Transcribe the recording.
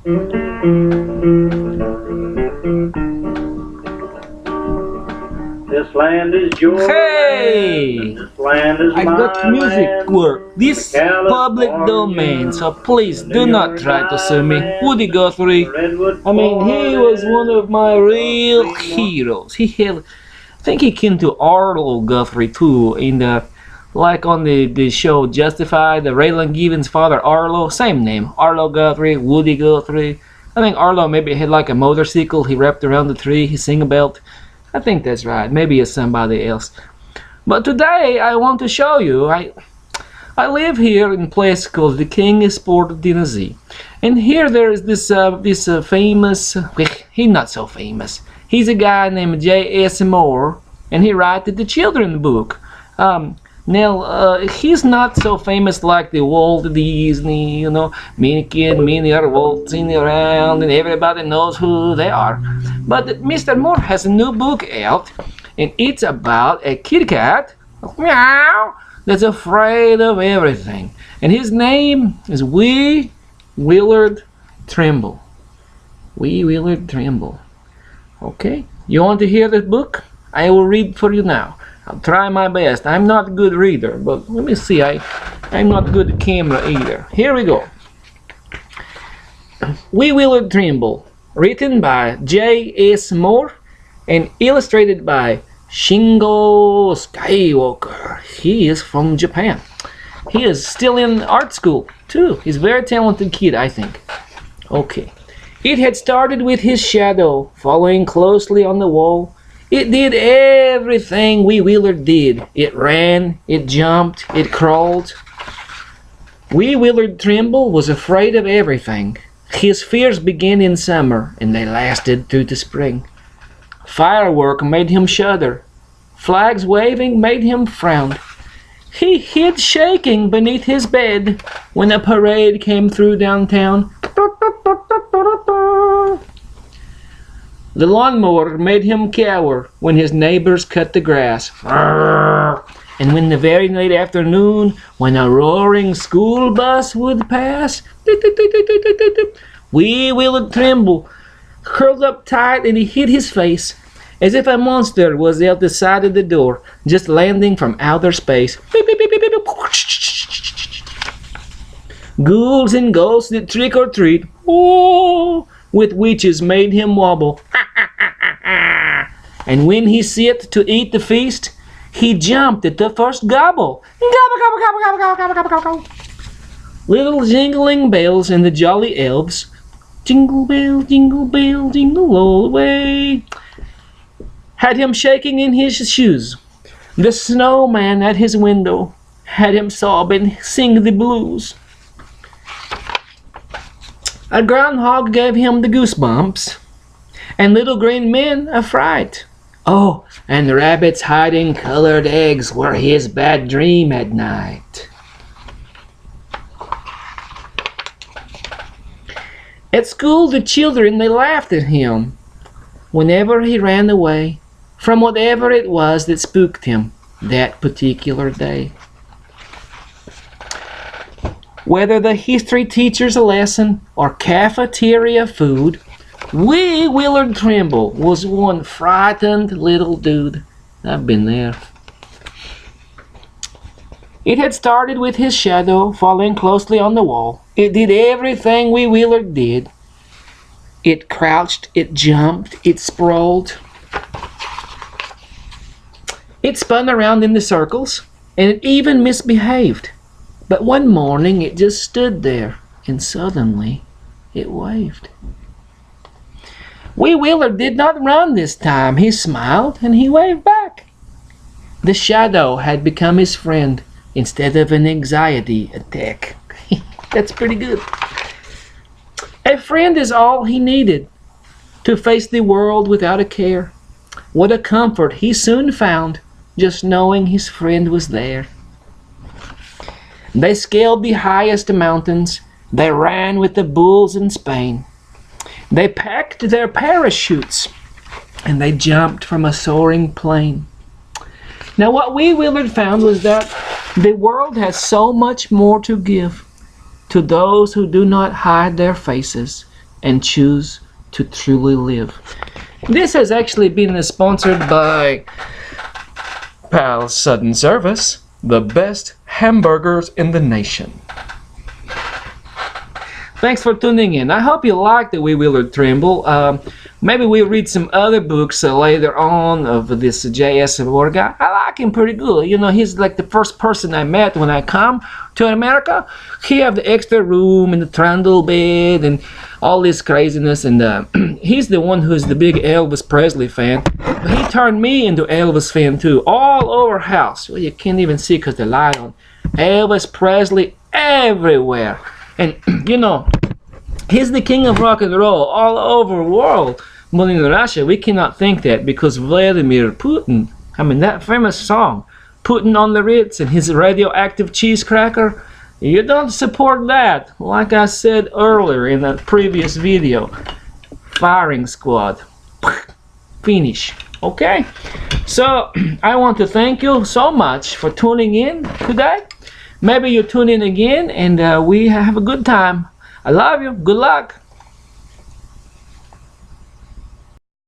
This land is your Hey! land, this land is I my got music land. work. This public domain, so please do not try to sue me. Woody Guthrie, I mean, he was one of my real heroes. I think he came to Arlo Guthrie too, in the, like on the show Justified, the Raylan Givens' father Arlo, same name, Arlo Guthrie, Woody Guthrie. I think Arlo maybe had like a motorcycle he wrapped around the tree he sing about. I think that's right. Maybe it's somebody else. But today I want to show you. I live here in a place called the Kingsport, Tennessee, and here there is this famous. He's not so famous. He's a guy named J.S. Moore, and he wrote the children's book. Now he's not so famous like the Walt Disney, you know, Mickey and Minnie are waltzing around, and everybody knows who they are. But Mr. Moore has a new book out, and it's about a kitty cat, meow, that's afraid of everything. And his name is Wee Willard Tremble. Wee Willard Tremble. Okay, you want to hear the book? I will read for you now. I'll try my best. I'm not a good reader, but let me see. I'm not good at camera either. Here we go. Wee Willard Tremble, written by J.S. Moore and illustrated by Shingo Skywalker. He is from Japan. He is still in art school too. He's a very talented kid, I think. Okay. It had started with his shadow following closely on the wall. It did everything Wee Willard did. It ran, it jumped, it crawled. Wee Willard Tremble was afraid of everything. His fears began in summer, and they lasted through the spring. Firework made him shudder. Flags waving made him frown. He hid shaking beneath his bed when a parade came through downtown. The lawnmower made him cower when his neighbors cut the grass. And when the very late afternoon, when a roaring school bus would pass, Wee Willard Tremble curled up tight and he hid his face as if a monster was out the side of the door, just landing from outer space. Ghouls and ghosts did trick or treat. Oh, with witches made him wobble. And when he set to eat the feast, he jumped at the first gobble. Gobble, gobble, gobble, gobble, gobble, gobble, gobble, gobble. Little jingling bells and the jolly elves, jingle bell, jingle all the way, had him shaking in his shoes. The snowman at his window had him sob and sing the blues. A groundhog gave him the goosebumps, and little green men a fright. Oh, and rabbits hiding colored eggs were his bad dream at night. At school, the children, they laughed at him whenever he ran away from whatever it was that spooked him that particular day. Whether the history teacher's lesson or cafeteria food, Wee Willard Tremble was one frightened little dude. I've been there. It had started with his shadow following closely on the wall. It did everything Wee Willard did. It crouched, it jumped, it sprawled. It spun around in the circles, and it even misbehaved. But one morning it just stood there, and suddenly it waved. Wee Willard did not run this time. He smiled and he waved back. The shadow had become his friend instead of an anxiety attack. That's pretty good. A friend is all he needed to face the world without a care. What a comfort he soon found, just knowing his friend was there. They scaled the highest mountains. They ran with the bulls in Spain. They packed their parachutes, and they jumped from a soaring plane. Now, what Wee Willard found was that the world has so much more to give to those who do not hide their faces and choose to truly live. This has actually been sponsored by Pal Sudden Service, the best hamburgers in the nation. Thanks for tuning in. I hope you liked the Wee Willard Tremble. Maybe we'll read some other books later on of this J.S. Moore guy. I like him pretty good. You know, he's like the first person I met when I come to America. He have the extra room and the trundle bed and all this craziness. And he's the one who's the big Elvis Presley fan. But he turned me into Elvis fan too. All over house. Well, you can't even see because the light on. Elvis Presley everywhere. And, you know, he's the king of rock and roll all over the world. But in Russia, we cannot think that because Vladimir Putin, I mean, that famous song, Putin on the Ritz and his radioactive cheese cracker, you don't support that. Like I said earlier in that previous video, firing squad. Finish. Okay? So, I want to thank you so much for tuning in today. Maybe you tune in again and we have a good time. I love you. Good luck.